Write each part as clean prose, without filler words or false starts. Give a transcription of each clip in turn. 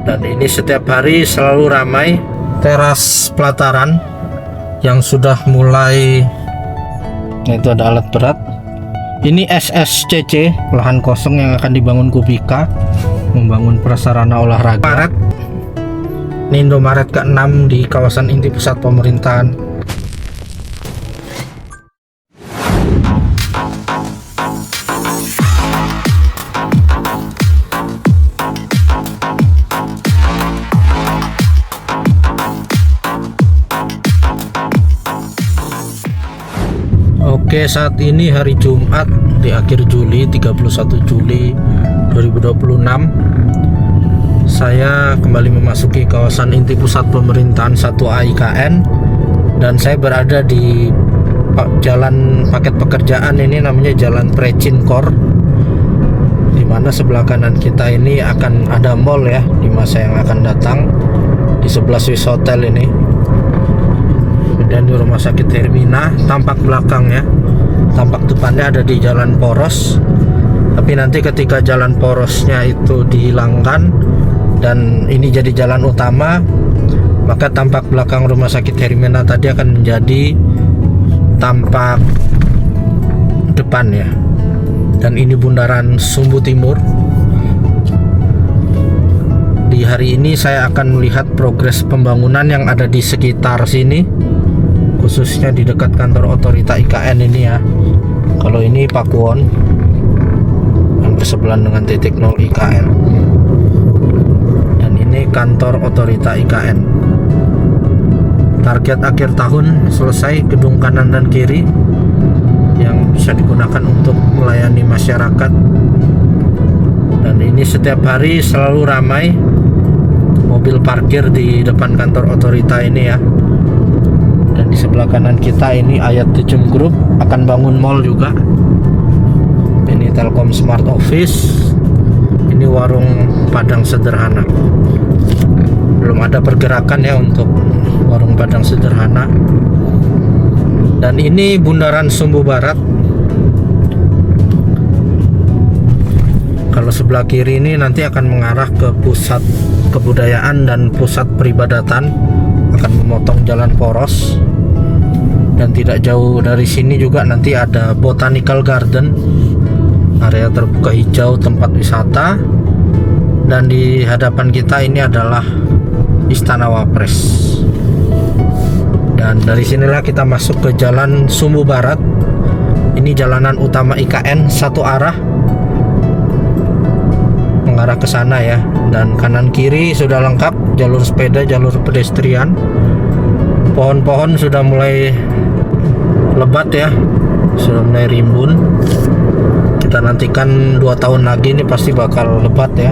Dan ini setiap hari selalu ramai. Teras pelataran yang sudah mulai. Nah, itu ada alat berat. Ini SSCC, lahan kosong yang akan dibangun Kubika, membangun prasarana olahraga. Maret, ini Indomaret ke-6 di kawasan inti pusat pemerintahan. Oke, saat ini hari Jumat di akhir Juli, 31 Juli 2026. Saya kembali memasuki kawasan inti pusat pemerintahan 1A IKN dan saya berada di jalan paket pekerjaan ini, namanya Jalan Precinkor, dimana sebelah kanan kita ini akan ada mall ya di masa yang akan datang, di sebelah Swiss Hotel ini. Dan di Rumah Sakit Hermina, tampak belakangnya, tampak depannya ada di jalan poros. Tapi nanti ketika jalan porosnya itu dihilangkan dan ini jadi jalan utama, maka tampak belakang Rumah Sakit Hermina tadi akan menjadi tampak depan ya. Dan ini bundaran Sumbu Timur. Di hari ini saya akan melihat progres pembangunan yang ada di sekitar sini, khususnya di dekat kantor otorita IKN ini ya. Kalau ini Pakuwon yang bersebelahan dengan titik 0 IKN, dan ini kantor otorita IKN. Target akhir tahun selesai gedung kanan dan kiri yang bisa digunakan untuk melayani masyarakat. Dan ini setiap hari selalu ramai mobil parkir di depan kantor otorita ini ya. Dan di sebelah kanan kita ini Ayat Tejem Group akan bangun mall juga. Ini Telkom Smart Office. Ini warung Padang sederhana. Belum ada pergerakan ya untuk warung Padang sederhana. Dan ini bundaran Sumbu Barat. Kalau sebelah kiri ini nanti akan mengarah ke pusat kebudayaan dan pusat peribadatan, akan memotong jalan poros. Dan tidak jauh dari sini juga nanti ada Botanical Garden, area terbuka hijau tempat wisata. Dan di hadapan kita ini adalah Istana Wapres. Dan dari sinilah kita masuk ke jalan Sumbu Barat. Ini jalanan utama IKN, satu arah mengarah ke sana ya. Dan kanan kiri sudah lengkap, jalur sepeda, jalur pedestrian. Pohon-pohon sudah mulai lebat ya, sudah mulai rimbun. Kita nantikan 2 tahun lagi ini pasti bakal lebat ya.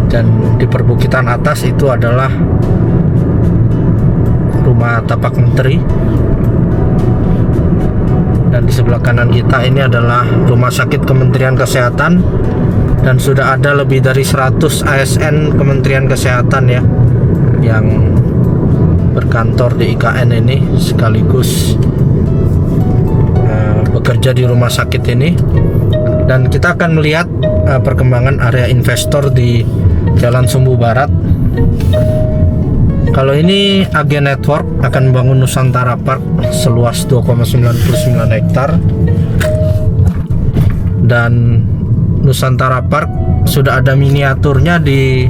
Dan di perbukitan atas itu adalah rumah tapak menteri. Dan di sebelah kanan kita ini adalah Rumah Sakit Kementerian Kesehatan. Dan sudah ada lebih dari 100 ASN Kementerian Kesehatan ya yang berkantor di IKN ini, sekaligus bekerja di rumah sakit ini. Dan kita akan melihat perkembangan area investor di Jalan Sumbu Barat. Kalau ini AG Network akan membangun Nusantara Park seluas 2,99 hektar. Dan Nusantara Park sudah ada miniaturnya di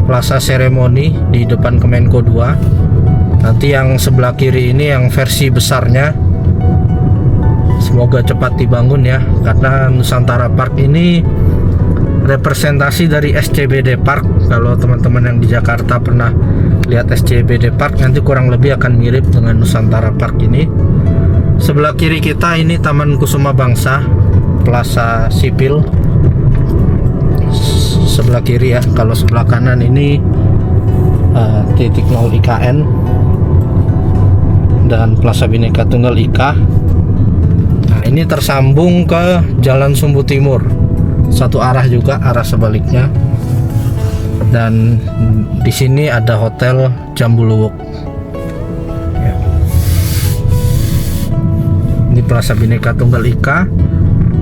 Plaza Seremoni di depan Kemenko 2. Nanti yang sebelah kiri ini yang versi besarnya, semoga cepat dibangun ya, karena Nusantara Park ini representasi dari SCBD Park. Kalau teman-teman yang di Jakarta pernah lihat SCBD Park, nanti kurang lebih akan mirip dengan Nusantara Park ini. Sebelah kiri kita ini Taman Kusuma Bangsa, Plaza Sipil. Sebelah kiri ya. Kalau sebelah kanan ini titik 0 IKN dan Plaza Bhinneka Tunggal Ika. Nah, ini tersambung ke Jalan Sumbu Timur, satu arah juga, arah sebaliknya. Dan di sini ada Hotel Jambuluwuk ya. Ini Plaza Bhinneka Tunggal Ika.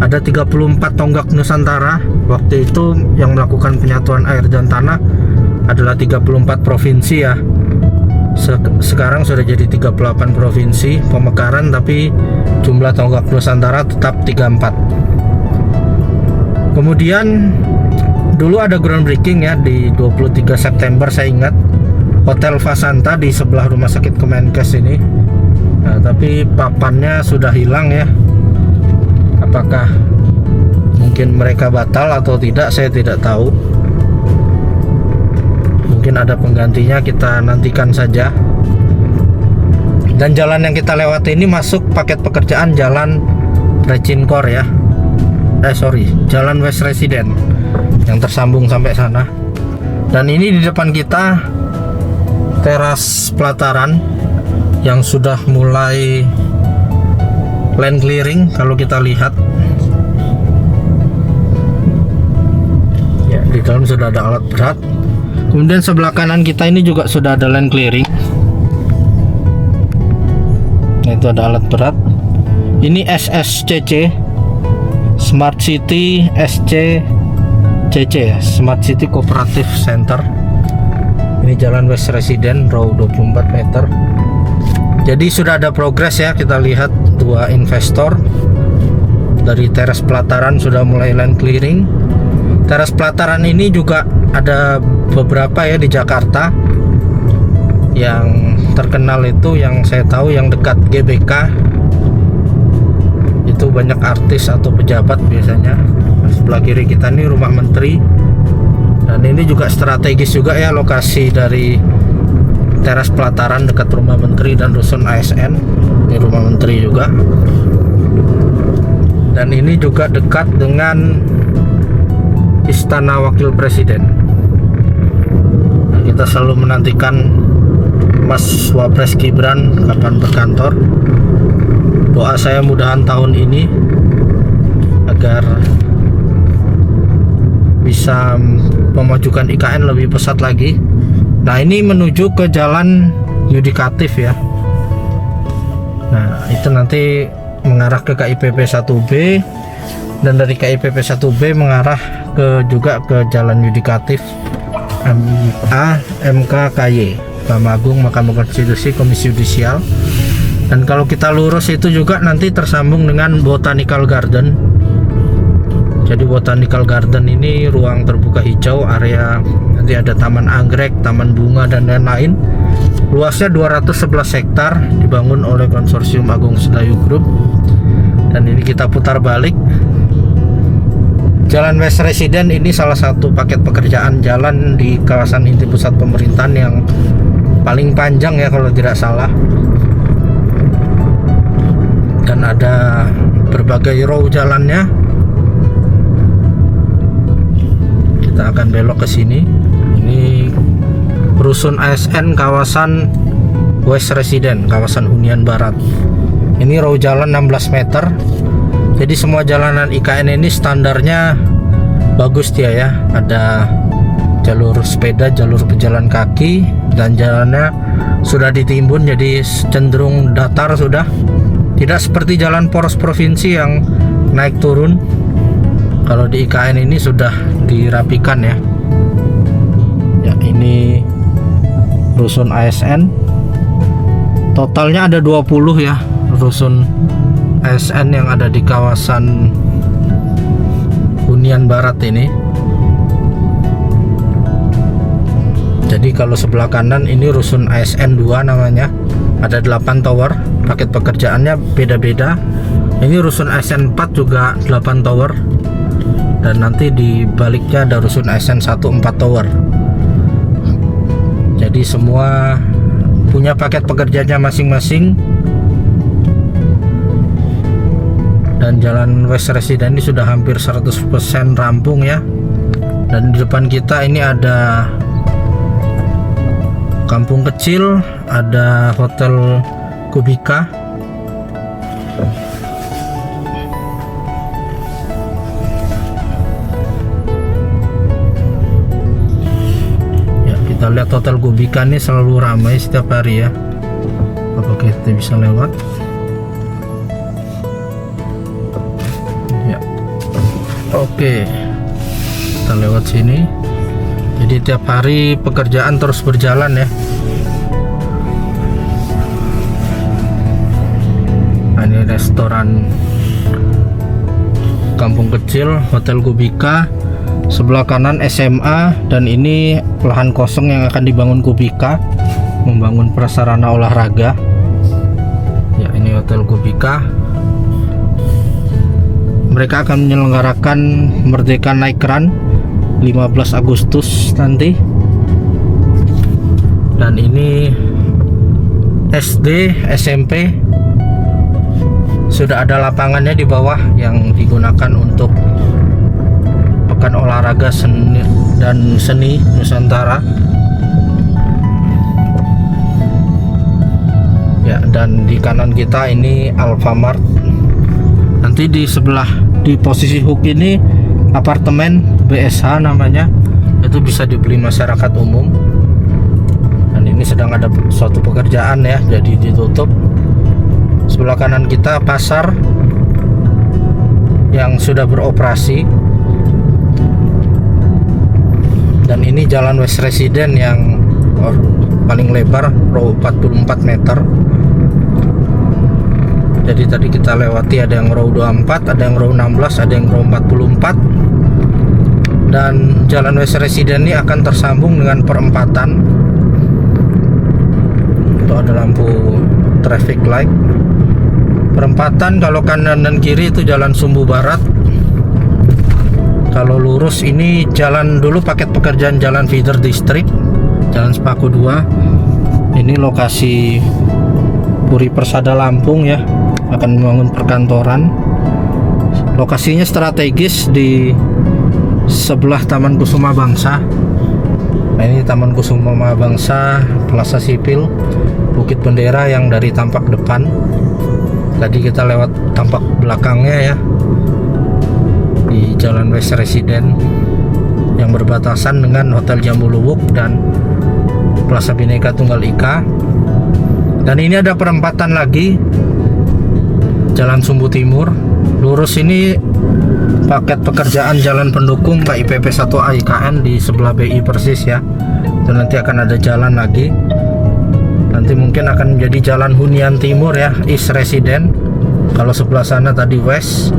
Ada 34 tonggak Nusantara waktu itu yang melakukan penyatuan air dan tanah adalah 34 provinsi ya. Sekarang sudah jadi 38 provinsi pemekaran, tapi jumlah tonggak Nusantara tetap 34. Kemudian dulu ada groundbreaking ya di 23 September saya ingat, Hotel Vasanta di sebelah Rumah Sakit Kemenkes ini. Nah, tapi papannya sudah hilang ya. Apakah mungkin mereka batal atau tidak, saya tidak tahu. Mungkin ada penggantinya, kita nantikan saja. Dan jalan yang kita lewati ini masuk paket pekerjaan Jalan Precinkor ya. Jalan West Resident yang tersambung sampai sana. Dan ini di depan kita teras pelataran yang sudah mulai land clearing kalau kita lihat. Ya, di dalam sudah ada alat berat. Kemudian sebelah kanan kita ini juga sudah ada land clearing. Nah, itu ada alat berat. Ini SSCC, Smart City SCCC ya, Smart City Cooperative Center. Ini Jalan West Resident, row 24 meter. Jadi sudah ada progres ya, kita lihat dua investor dari teras pelataran sudah mulai land clearing. Teras pelataran ini juga ada beberapa ya di Jakarta. Yang terkenal itu yang saya tahu yang dekat GBK itu banyak artis atau pejabat biasanya. Sebelah kiri kita ini Rumah Menteri, dan ini juga strategis juga ya lokasi dari teras pelataran dekat Rumah Menteri dan Rusun ASN. Ini Rumah Menteri juga, dan ini juga dekat dengan Istana Wakil Presiden. Nah, kita selalu menantikan Mas Wapres Gibran kapan berkantor. Doa saya mudahan tahun ini agar bisa memajukan IKN lebih pesat lagi. Nah, ini menuju ke jalan yudikatif ya. Nah, itu nanti mengarah ke KIPP 1B, dan dari KIPP 1B mengarah juga ke jalan yudikatif MKKY, Mahkamah Agung, Mahkamah Konstitusi, Komisi Yudisial. Dan kalau kita lurus itu juga nanti tersambung dengan Botanical Garden. Jadi Botanical Garden ini ruang terbuka hijau, area nanti ada taman anggrek, taman bunga, dan lain-lain. Luasnya 211 hektar, dibangun oleh Konsorsium Agung Sedayu Group. Dan ini kita putar balik. Jalan West Resident ini salah satu paket pekerjaan jalan di kawasan inti pusat pemerintahan yang paling panjang ya kalau tidak salah. Dan ada berbagai row jalannya. Kita akan belok ke sini. Ini Rusun ASN kawasan West Resident, kawasan Hunian Barat. Ini row jalan 16 meter. Jadi semua jalanan IKN ini standarnya bagus dia ya. Ada jalur sepeda, jalur pejalan kaki, dan jalannya sudah ditimbun jadi cenderung datar sudah. Tidak seperti jalan poros provinsi yang naik turun. Kalau di IKN ini sudah dirapikan ya. Ya, ini Rusun ASN. Totalnya ada 20 ya rusun ASN yang ada di kawasan Hunian Barat ini. Jadi kalau sebelah kanan ini Rusun ASN 2 namanya. Ada 8 tower, paket pekerjaannya beda-beda. Ini Rusun ASN 4 juga 8 tower. Dan nanti di baliknya ada Rusun ASN 1 4 tower. Jadi semua punya paket pekerjaannya masing-masing. Dan jalan West Resident ini sudah hampir 100% rampung ya. Dan di depan kita ini ada kampung kecil, ada Hotel Kubika. Ya, kita lihat Hotel Kubika ini selalu ramai setiap hari ya. Apakah kita bisa lewat? Oke, kita lewat sini. Jadi Jadi tiap hari pekerjaan terus berjalan ya. Nah, ini restoran kampung kecil Hotel Kubika, sebelah kanan SMA, dan ini lahan kosong yang akan dibangun Kubika, membangun prasarana olahraga. Ya, ini Hotel Kubika. Mereka akan menyelenggarakan Merdeka Night Run 15 Agustus nanti. Dan ini SD, SMP, sudah ada lapangannya di bawah yang digunakan untuk pekan olahraga dan seni Nusantara. Ya, dan di kanan kita ini Alfamart. Nanti di sebelah, di posisi hook ini apartemen BSH namanya, itu bisa dibeli masyarakat umum. Dan ini sedang ada suatu pekerjaan ya, jadi ditutup. Sebelah kanan kita pasar yang sudah beroperasi. Dan ini jalan West Resident yang paling lebar, row 44 meter. Jadi tadi kita lewati ada yang row 24, ada yang row 16, ada yang row 44. Dan jalan West Resident ini akan tersambung dengan perempatan. Itu ada lampu traffic light. Perempatan kalau kanan dan kiri itu jalan Sumbu Barat. Kalau lurus ini jalan dulu paket pekerjaan jalan feeder district, jalan Sepaku 2. Ini lokasi Puri Persada Lampung ya, akan membangun perkantoran. Lokasinya strategis di sebelah Taman Kusuma Bangsa. Nah, ini Taman Kusuma Bangsa, Plaza Sipil, Bukit Bendera yang dari tampak depan. Tadi kita lewat tampak belakangnya ya, di Jalan West Resident yang berbatasan dengan Hotel Jambuluwuk dan Plaza Bhinneka Tunggal Ika. Dan ini ada perempatan lagi, Jalan Sumbu Timur. Lurus ini paket pekerjaan jalan pendukung KIPP 1A IKN di sebelah BI persis ya. Dan nanti akan ada jalan lagi. Nanti mungkin akan menjadi Jalan Hunian Timur ya, East Resident. Kalau sebelah sana tadi West.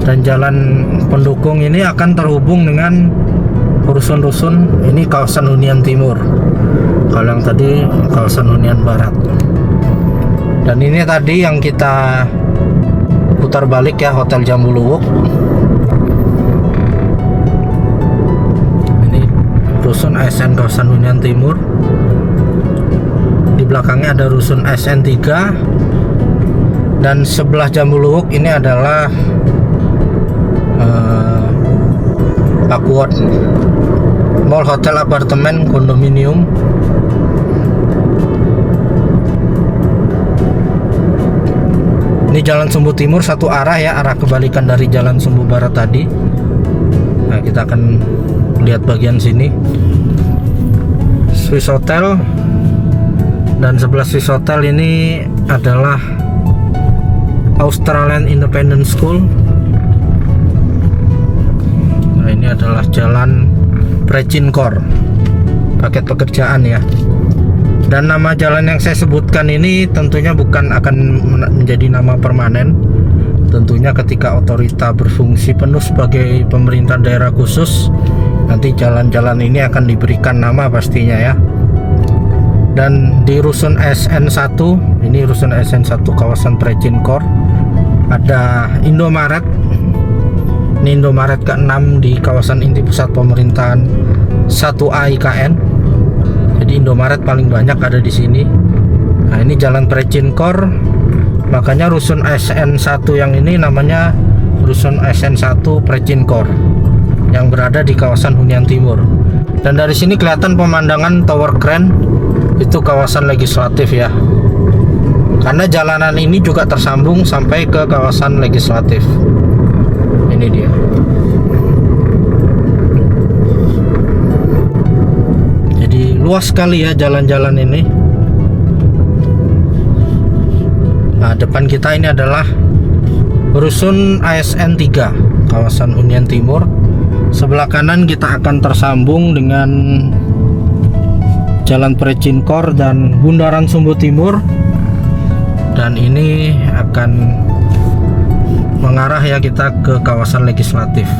Dan jalan pendukung ini akan terhubung dengan rusun-rusun. Ini kawasan Hunian Timur. Kalau yang tadi kawasan Hunian Barat. Dan ini tadi yang kita putar balik ya, Hotel Jambuluwuk. Ini rusun ASN kawasan Hunian Timur. Di belakangnya ada rusun ASN 3. Dan sebelah Jambuluwuk ini adalah Pakuwon Mall, hotel, apartemen, kondominium. Ini Jalan Sumbu Timur satu arah ya, arah kebalikan dari Jalan Sumbu Barat tadi. Nah, kita akan lihat bagian sini Swiss Hotel. Dan sebelah Swiss Hotel ini adalah Australian Independent School. Nah, ini adalah Jalan Precinkor, paket pekerjaan ya. Dan nama jalan yang saya sebutkan ini tentunya bukan akan menjadi nama permanen. Tentunya ketika otorita berfungsi penuh sebagai pemerintah daerah khusus, nanti jalan-jalan ini akan diberikan nama pastinya ya. Dan di rusun SN1, ini rusun SN1 kawasan Precinkor, ada Indomaret. Ini Indomaret ke-6 di kawasan inti pusat pemerintahan 1A IKN. Jadi Indomaret paling banyak ada di sini. Nah, ini Jalan Precinkor. Makanya rusun SN1 yang ini namanya rusun SN1 Precinkor, yang berada di kawasan Hunian Timur. Dan dari sini kelihatan pemandangan Tower Grand, itu kawasan legislatif ya. Karena jalanan ini juga tersambung sampai ke kawasan legislatif. Ini dia. Jadi luas sekali ya jalan-jalan ini. Nah, depan kita ini adalah rusun ASN 3 kawasan Hunian Timur. Sebelah kanan kita akan tersambung dengan Jalan Precinkor dan Bundaran Sumbu Timur, dan ini akan mengarah ya kita ke kawasan legislatif.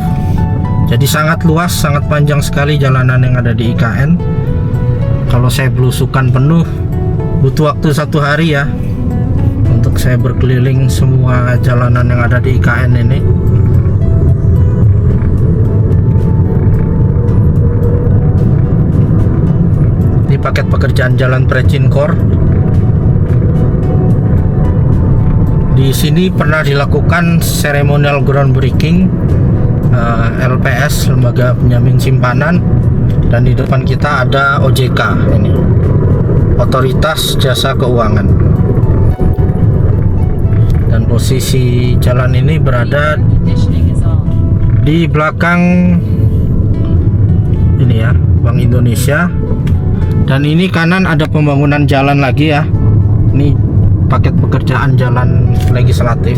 Jadi sangat luas, sangat panjang sekali jalanan yang ada di IKN. Kalau saya belusukan penuh butuh waktu 1 hari ya untuk saya berkeliling semua jalanan yang ada di IKN ini. Di paket pekerjaan Jalan Precinkor. Di sini pernah dilakukan seremonial groundbreaking LPS, Lembaga Penjamin Simpanan, dan di depan kita ada OJK, ini Otoritas Jasa Keuangan. Dan posisi jalan ini berada di belakang ini ya, Bank Indonesia. Dan ini kanan ada pembangunan jalan lagi ya. Ini paket pekerjaan jalan legislatif.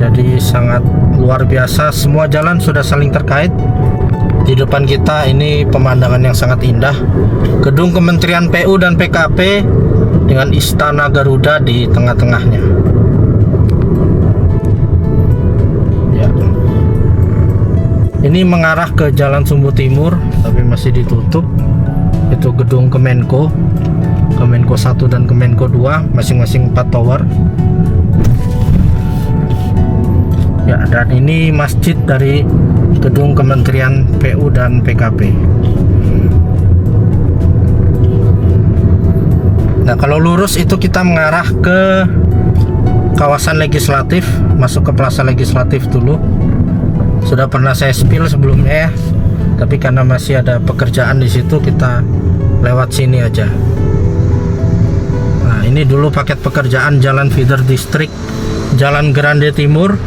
Jadi sangat luar biasa, semua jalan sudah saling terkait. Di depan kita ini pemandangan yang sangat indah. Gedung Kementerian PU dan PKP dengan Istana Garuda di tengah-tengahnya. Ini mengarah ke Jalan Sumbu Timur, tapi masih ditutup. Itu gedung Kemenko 1 dan Kemenko 2, masing-masing 4 tower. Ya, dan ini masjid dari gedung Kementerian PU dan PKP. Nah, kalau lurus itu kita mengarah ke kawasan legislatif, masuk ke Plaza Legislatif dulu. Sudah pernah saya spill sebelumnya ya, tapi karena masih ada pekerjaan di situ kita lewat sini aja. Nah, ini dulu paket pekerjaan Jalan Feeder District Jalan Grande Timur.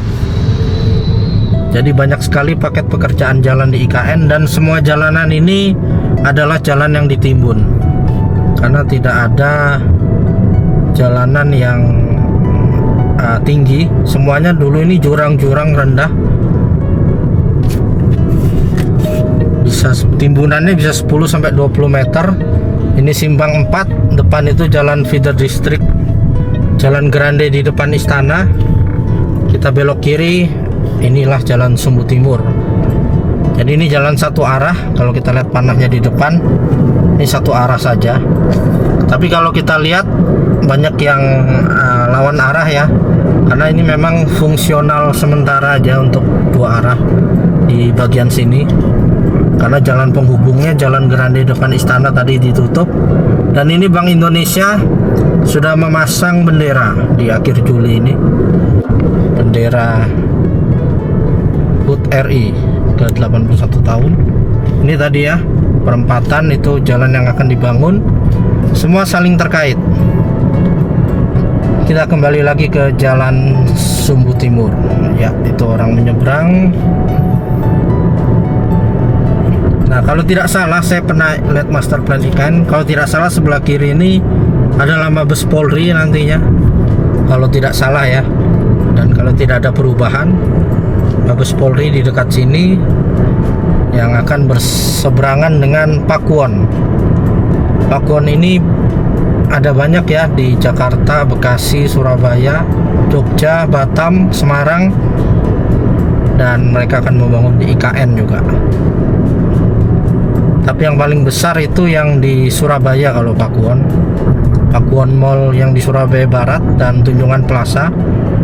Jadi banyak sekali paket pekerjaan jalan di IKN, dan semua jalanan ini adalah jalan yang ditimbun karena tidak ada jalanan yang tinggi. Semuanya dulu ini jurang-jurang rendah. Bisa timbunannya bisa 10-20 meter. Ini simpang 4, depan itu Jalan Feeder District Jalan Grande di depan istana. Kita belok kiri, inilah Jalan Sumbu Timur. Jadi ini jalan satu arah. Kalau kita lihat panahnya di depan, ini satu arah saja. Tapi kalau kita lihat banyak yang lawan arah ya, karena ini memang fungsional sementara aja untuk 2 arah di bagian sini. Karena jalan penghubungnya Jalan Grande depan istana tadi ditutup. Dan ini Bank Indonesia sudah memasang bendera di akhir Juli ini, bendera HUT RI ke 81 tahun. Ini tadi ya, perempatan itu jalan yang akan dibangun. Semua saling terkait. Kita kembali lagi ke Jalan Sumbu Timur. Ya, itu orang menyeberang. Nah, kalau tidak salah, saya pernah lihat master plan IKN. Kalau tidak salah sebelah kiri ini adalah Mabes Polri nantinya, kalau tidak salah ya. Dan kalau tidak ada perubahan, Mabes Polri di dekat sini yang akan berseberangan dengan Pakuwon. Pakuwon ini ada banyak ya di Jakarta, Bekasi, Surabaya, Jogja, Batam, Semarang, dan mereka akan membangun di IKN juga. Tapi yang paling besar itu yang di Surabaya kalau Pakuwon Mall yang di Surabaya Barat, dan Tunjungan Plaza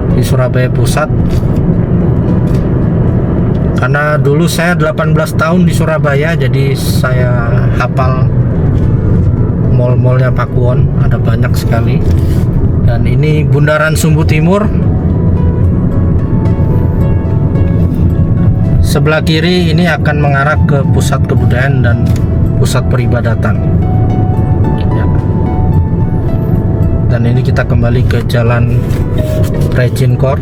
di Surabaya Pusat. Karena dulu saya 18 tahun di Surabaya, jadi saya hafal mall-mallnya Pakuwon, ada banyak sekali. Dan ini Bundaran Sumbu Timur. Sebelah kiri ini akan mengarah ke pusat kebudayaan dan pusat peribadatan ya. Dan ini kita kembali ke Jalan Precinkor,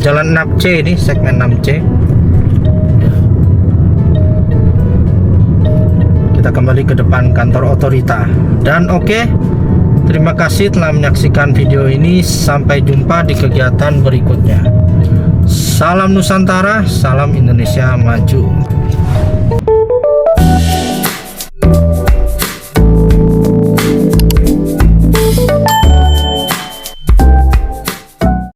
Jalan 6C, ini segmen 6C ya. Kita kembali ke depan kantor otorita. Dan oke, Terima kasih telah menyaksikan video ini. Sampai jumpa di kegiatan berikutnya. Salam Nusantara, salam Indonesia maju.